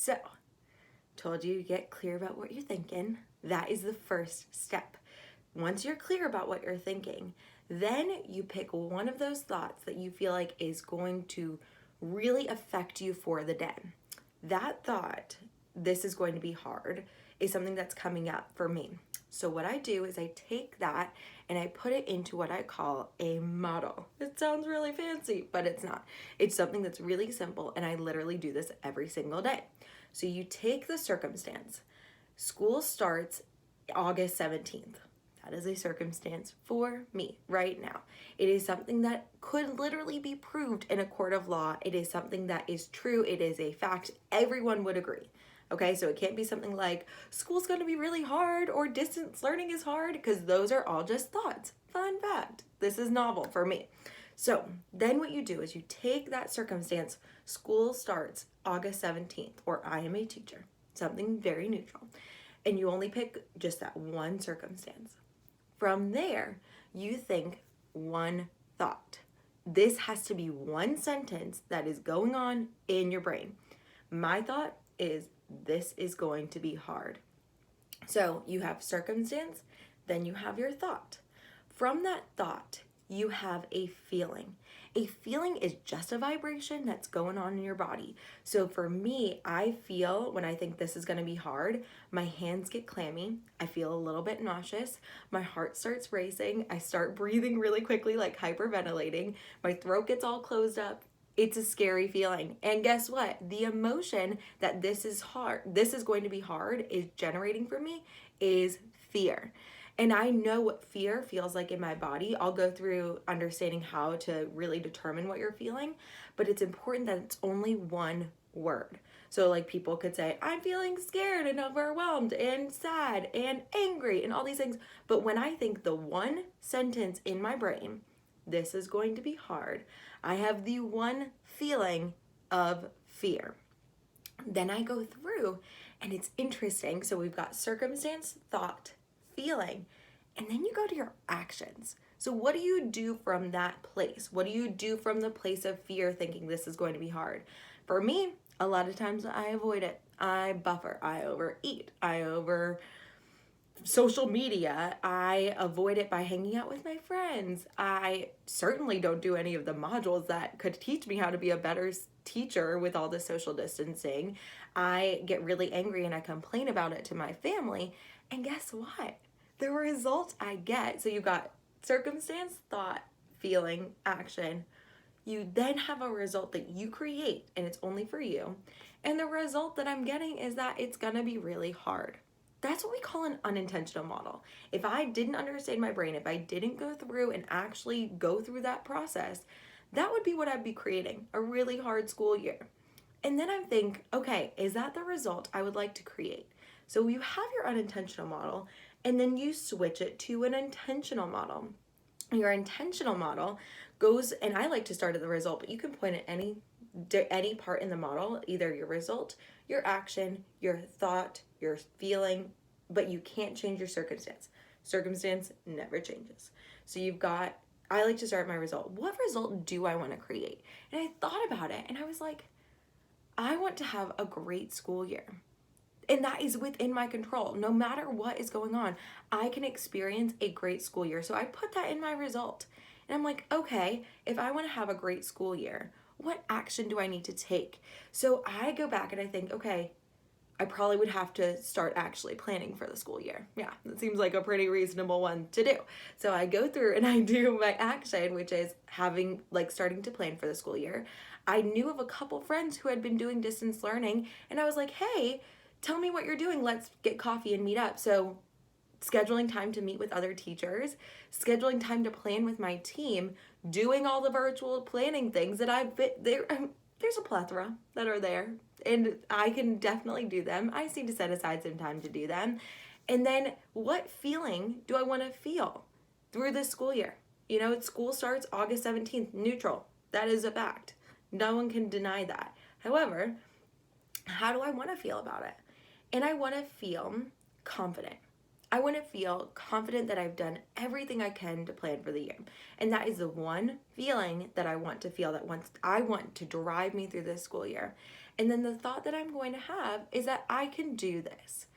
So, told you get clear about what you're thinking. That is the first step. Once you're clear about what you're thinking, then you pick one of those thoughts that you feel like is going to really affect you for the day. That thought, this is going to be hard, is something that's coming up for me. So what I do is I take that and I put it into what I call a model. It sounds really fancy, but it's not. It's something that's really simple, and I literally do this every single day. So you take the circumstance. School starts August 17th. That is a circumstance for me right now. It is something that could literally be proved in a court of law. It is something that is true. It is a fact. Everyone would agree. Okay, so it can't be something like school's going to be really hard or distance learning is hard, because those are all just thoughts. Fun fact. This is novel for me. So then what you do is you take that circumstance, school starts August 17th, or I am a teacher, something very neutral, and you only pick just that one circumstance. From there, you think one thought. This has to be one sentence that is going on in your brain. My thought is, this is going to be hard. So you have circumstance, then you have your thought. From that thought, you have a feeling. A feeling is just a vibration that's going on in your body. So for me, I feel when I think this is going to be hard, my hands get clammy. I feel a little bit nauseous. My heart starts racing. I start breathing really quickly, like hyperventilating. My throat gets all closed up. It's a scary feeling. And guess what? The emotion that this is going to be hard, is generating for me is fear. And I know what fear feels like in my body. I'll go through understanding how to really determine what you're feeling, but it's important that it's only one word. So like people could say, I'm feeling scared and overwhelmed and sad and angry and all these things. But when I think the one sentence in my brain, this is going to be hard, I have the one feeling of fear. Then I go through and it's interesting. So we've got circumstance, thought, feeling, and then you go to your actions. So what do you do from that place? What do you do from the place of fear, thinking this is going to be hard? For me, a lot of times I avoid it. I buffer, I overeat, I over social media, I avoid it by hanging out with my friends. I certainly don't do any of the modules that could teach me how to be a better teacher with all the social distancing. I get really angry and I complain about it to my family. And guess what? The result I get, so you've got circumstance, thought, feeling, action. You then have a result that you create, and it's only for you. And the result that I'm getting is that it's gonna be really hard. That's what we call an unintentional model. If I didn't understand my brain, if I didn't go through and actually go through that process, that would be what I'd be creating, a really hard school year. And then I think, okay, is that the result I would like to create? So you have your unintentional model, and then you switch it to an intentional model. Your intentional model goes, and I like to start at the result, but you can point at any part in the model, either your result, your action, your thought, your feeling, but you can't change your circumstance. Circumstance never changes. So you've got, I like to start my result. What result do I want to create? And I thought about it and I was like, I want to have a great school year. And that is within my control. No matter what is going on, I can experience a great school year. So I put that in my result. And I'm like, okay, if I want to have a great school year, what action do I need to take? So I go back and I think, okay, I probably would have to start actually planning for the school year. Yeah, that seems like a pretty reasonable one to do. So I go through and I do my action, which is starting to plan for the school year. I knew of a couple friends who had been doing distance learning, and I was like, hey, tell me what you're doing. Let's get coffee and meet up. So scheduling time to meet with other teachers, scheduling time to plan with my team, doing all the virtual planning things that I've been there. There's a plethora that are there, and I can definitely do them. I just need to set aside some time to do them. And then what feeling do I want to feel through this school year? You know, school starts August 17th, neutral. That is a fact. No one can deny that. However, how do I want to feel about it? And I want to feel confident. I want to feel confident that I've done everything I can to plan for the year. And that is the one feeling that I want to feel, that I want to drive me through this school year. And then the thought that I'm going to have is that I can do this.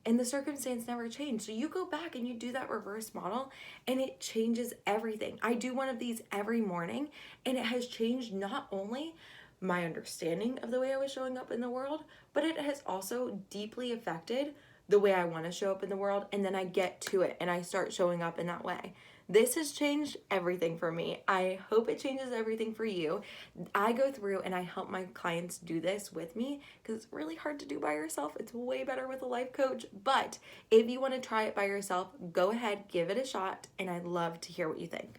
And the circumstance never changed. So you go back and you do that reverse model and it changes everything. I do one of these every morning and it has changed not only my understanding of the way I was showing up in the world, but it has also deeply affected the way I want to show up in the world. And then I get to it and I start showing up in that way. This has changed everything for me. I hope it changes everything for you. I go through and I help my clients do this with me because it's really hard to do by yourself. It's way better with a life coach. But if you want to try it by yourself, go ahead, give it a shot, and I'd love to hear what you think.